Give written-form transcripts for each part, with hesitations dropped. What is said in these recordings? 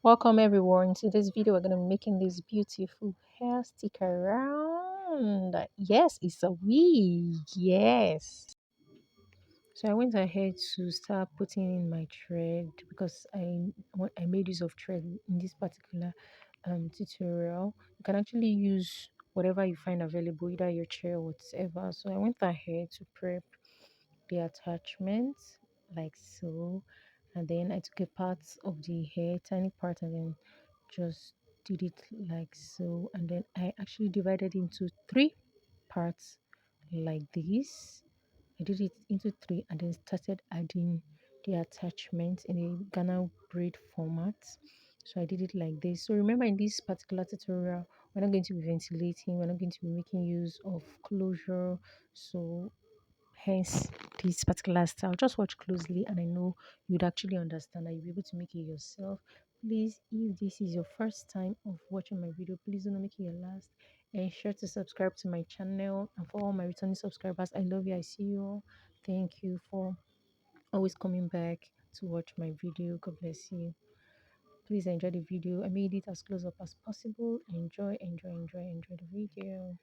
Welcome everyone to this video. We're gonna be making this beautiful hair stick around. Yes, it's a wig. Yes. So I went ahead to start putting in my thread because I made use of thread in this particular tutorial. You can actually use whatever you find available, either your chair or whatever. So I went ahead to prep the attachment like so, and then I took a part of the hair, tiny part, and then just did it like so, and then I actually divided into three parts like this. I did it into three and then started adding the attachment in a Ghana braid format. So I did it like this. So remember, in this particular tutorial, we're not going to be ventilating, we're not going to be making use of closure. So hence this particular style. Just watch closely and I know you'd actually understand and you'll be able to make it yourself. Please, if this is your first time of watching my video, please do not make it your last. Ensure to subscribe to my channel, and for all my returning subscribers, I love you. I see you all. Thank you for always coming back to watch my video. God bless you. Please enjoy the video. I made it as close up as possible. Enjoy the video.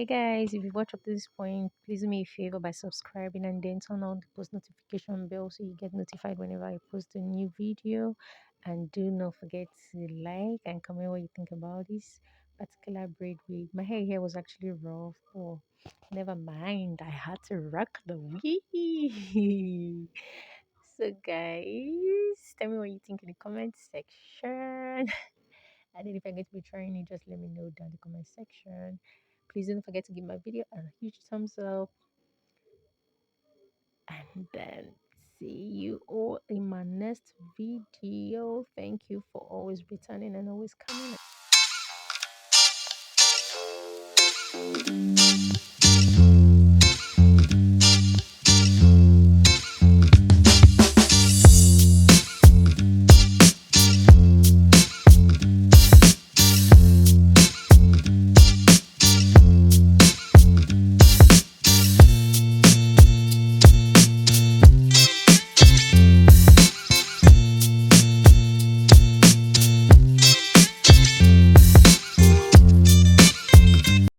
guys, if you watch up to this point, please do me a favor by subscribing and then turn on the post notification bell so you get notified whenever I post a new video. And do not forget to like and comment what you think about this particular braid wig. My hair here was actually rough, but never mind. I had to rock the wig. So guys, tell me what you think in the comment section. And then if I get to be trying it, just let me know down in the comment section. Please don't forget to give my video a huge thumbs up. And then see you all in my next video. Thank you for always returning and always coming.